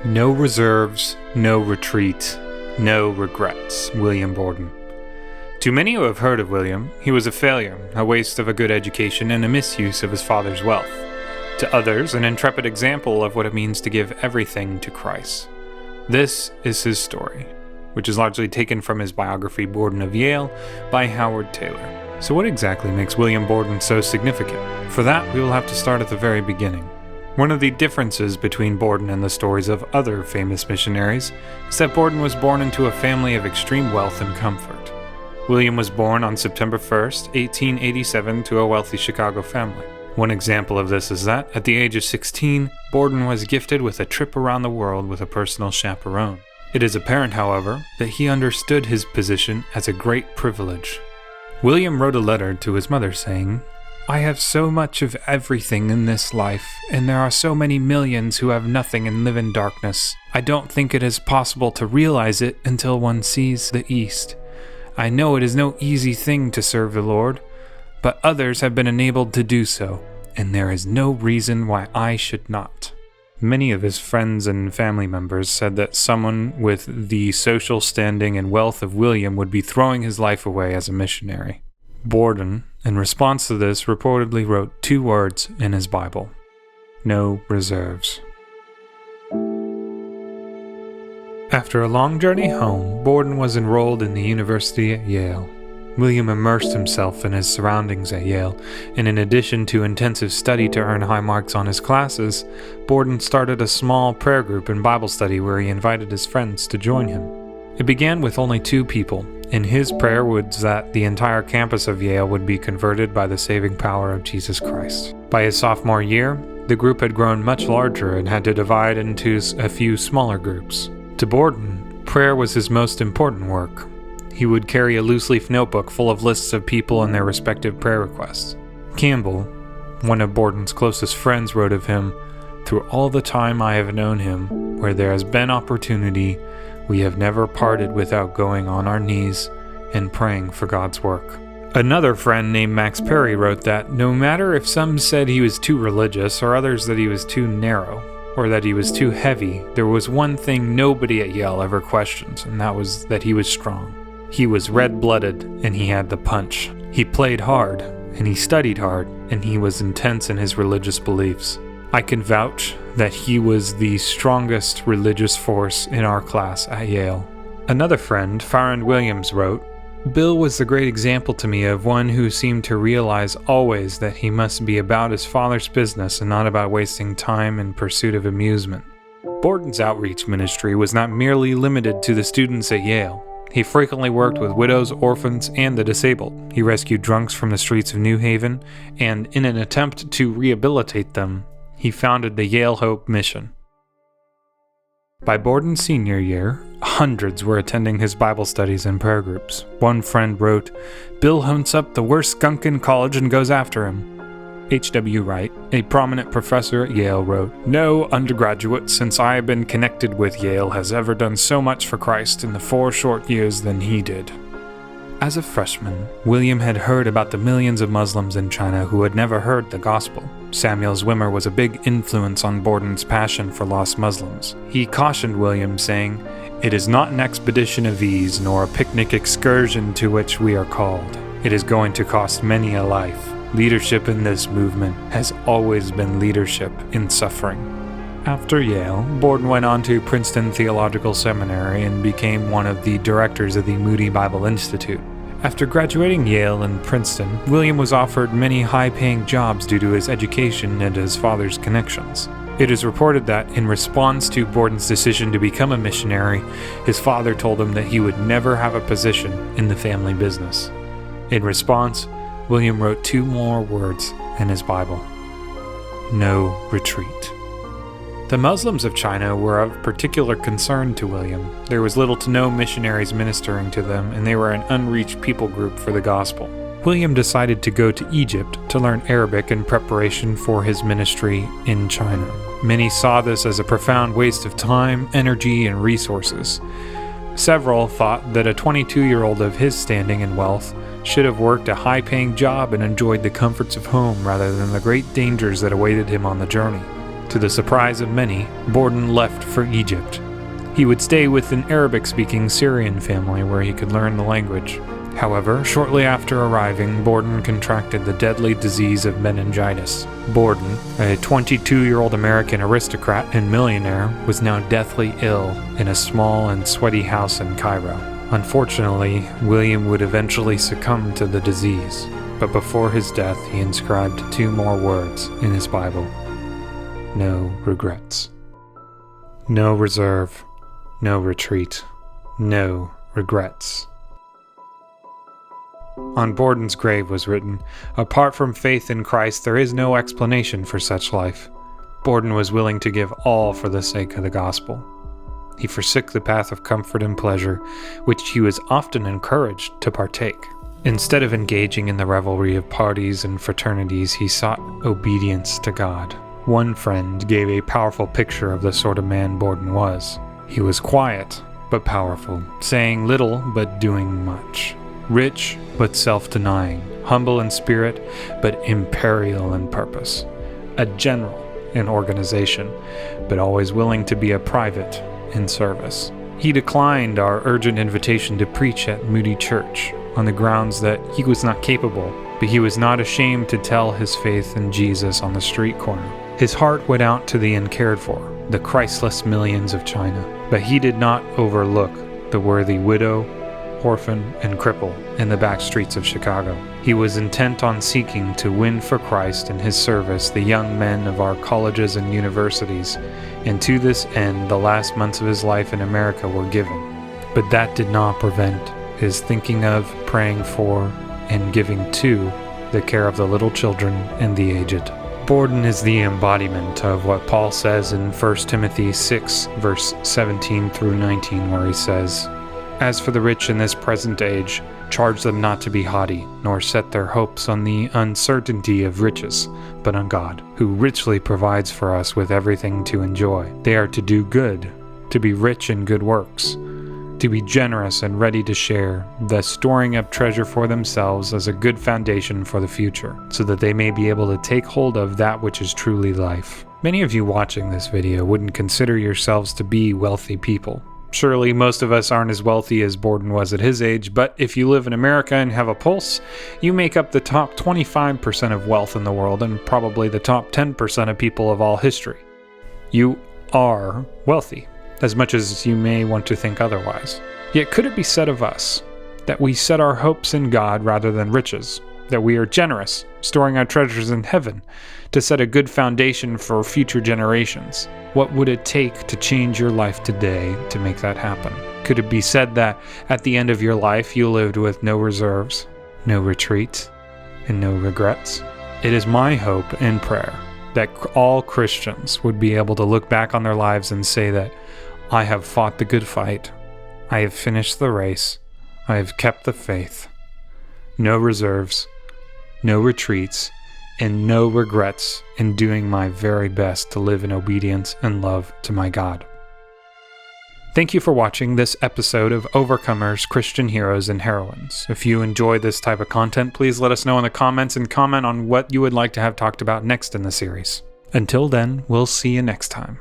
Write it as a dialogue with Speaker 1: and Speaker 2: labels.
Speaker 1: No reserves, no retreat, no regrets. William Borden. To many who have heard of William, he was a failure, a waste of a good education, and a misuse of his father's wealth. To others, an intrepid example of what it means to give everything to Christ. This is his story, which is largely taken from his biography, Borden of Yale, by Howard Taylor. So what exactly makes William Borden so significant? For that, we will have to start at the very beginning. One of the differences between Borden and the stories of other famous missionaries is that Borden was born into a family of extreme wealth and comfort. William was born on September 1st, 1887 to a wealthy Chicago family. One example of this is that, at the age of 16, Borden was gifted with a trip around the world with a personal chaperone. It is apparent, however, that he understood his position as a great privilege. William wrote a letter to his mother saying, "I have so much of everything in this life, and there are so many millions who have nothing and live in darkness. I don't think it is possible to realize it until one sees the East. I know it is no easy thing to serve the Lord, but others have been enabled to do so, and there is no reason why I should not." Many of his friends and family members said that someone with the social standing and wealth of William would be throwing his life away as a missionary. Borden, in response to this, reportedly wrote 2 words in his Bible: no reserves. After a long journey home, Borden was enrolled in the university at Yale. William immersed himself in his surroundings at Yale, and in addition to intensive study to earn high marks on his classes, Borden started a small prayer group and Bible study where he invited his friends to join him. It began with only 2 people, and his prayer was that the entire campus of Yale would be converted by the saving power of Jesus Christ. By his sophomore year, the group had grown much larger and had to divide into a few smaller groups. To Borden, prayer was his most important work. He would carry a loose-leaf notebook full of lists of people and their respective prayer requests. Campbell, one of Borden's closest friends, wrote of him, "Through all the time I have known him, where there has been opportunity, we have never parted without going on our knees and praying for God's work." Another friend named Max Perry wrote that no matter if some said he was too religious or others that he was too narrow or that he was too heavy, there was one thing nobody at Yale ever questioned, and that was that he was strong. He was red-blooded and he had the punch. He played hard and he studied hard and he was intense in his religious beliefs. I can vouch that he was the strongest religious force in our class at Yale. Another friend, Farrand Williams, wrote, "Bill was the great example to me of one who seemed to realize always that he must be about his father's business and not about wasting time in pursuit of amusement." Borden's outreach ministry was not merely limited to the students at Yale. He frequently worked with widows, orphans, and the disabled. He rescued drunks from the streets of New Haven, and in an attempt to rehabilitate them, he founded the Yale Hope Mission. By Borden's senior year, hundreds were attending his Bible studies and prayer groups. One friend wrote, "Bill hunts up the worst skunk in college and goes after him." H.W. Wright, a prominent professor at Yale, wrote, "No undergraduate since I have been connected with Yale has ever done so much for Christ in the 4 short years than he did." As a freshman, William had heard about the millions of Muslims in China who had never heard the gospel. Samuel Zwimmer was a big influence on Borden's passion for lost Muslims. He cautioned William, saying, "It is not an expedition of ease, nor a picnic excursion to which we are called. It is going to cost many a life. Leadership in this movement has always been leadership in suffering." After Yale, Borden went on to Princeton Theological Seminary and became one of the directors of the Moody Bible Institute. After graduating Yale and Princeton, William was offered many high-paying jobs due to his education and his father's connections. It is reported that, in response to Borden's decision to become a missionary, his father told him that he would never have a position in the family business. In response, William wrote 2 more words in his Bible: no retreat. The Muslims of China were of particular concern to William. There was little to no missionaries ministering to them, and they were an unreached people group for the gospel. William decided to go to Egypt to learn Arabic in preparation for his ministry in China. Many saw this as a profound waste of time, energy, and resources. Several thought that a 22-year-old of his standing and wealth should have worked a high-paying job and enjoyed the comforts of home rather than the great dangers that awaited him on the journey. To the surprise of many, Borden left for Egypt. He would stay with an Arabic-speaking Syrian family where he could learn the language. However, shortly after arriving, Borden contracted the deadly disease of meningitis. Borden, a 22-year-old American aristocrat and millionaire, was now deathly ill in a small and sweaty house in Cairo. Unfortunately, William would eventually succumb to the disease, but before his death he inscribed 2 more words in his Bible: no regrets. No reserve, no retreat, no regrets. On Borden's grave was written, "Apart from faith in Christ, there is no explanation for such life." Borden was willing to give all for the sake of the gospel. He forsook the path of comfort and pleasure, which he was often encouraged to partake. Instead of engaging in the revelry of parties and fraternities, he sought obedience to God. One friend gave a powerful picture of the sort of man Borden was. He was quiet, but powerful, saying little but doing much. Rich, but self-denying, humble in spirit, but imperial in purpose. A general in organization, but always willing to be a private in service. He declined our urgent invitation to preach at Moody Church on the grounds that he was not capable, but he was not ashamed to tell his faith in Jesus on the street corner. His heart went out to the uncared for, the Christless millions of China, but he did not overlook the worthy widow, orphan, and cripple in the back streets of Chicago. He was intent on seeking to win for Christ in his service the young men of our colleges and universities, and to this end the last months of his life in America were given. But that did not prevent his thinking of, praying for, and giving to the care of the little children and the aged. Borden is the embodiment of what Paul says in 1 Timothy 6, verse 17 through 19, where he says, "As for the rich in this present age, charge them not to be haughty, nor set their hopes on the uncertainty of riches, but on God, who richly provides for us with everything to enjoy. They are to do good, to be rich in good works, to be generous and ready to share, thus storing up treasure for themselves as a good foundation for the future, so that they may be able to take hold of that which is truly life." Many of you watching this video wouldn't consider yourselves to be wealthy people. Surely most of us aren't as wealthy as Borden was at his age, but if you live in America and have a pulse, you make up the top 25% of wealth in the world and probably the top 10% of people of all history. You are wealthy, as much as you may want to think otherwise. Yet could it be said of us that we set our hopes in God rather than riches, that we are generous, storing our treasures in heaven to set a good foundation for future generations? What would it take to change your life today to make that happen? Could it be said that at the end of your life you lived with no reserves, no retreat, and no regrets? It is my hope and prayer that all Christians would be able to look back on their lives and say that I have fought the good fight, I have finished the race, I have kept the faith. No reserves, no retreats, and no regrets in doing my very best to live in obedience and love to my God. Thank you for watching this episode of Overcomers, Christian Heroes and Heroines. If you enjoy this type of content, please let us know in the comments and comment on what you would like to have talked about next in the series. Until then, we'll see you next time.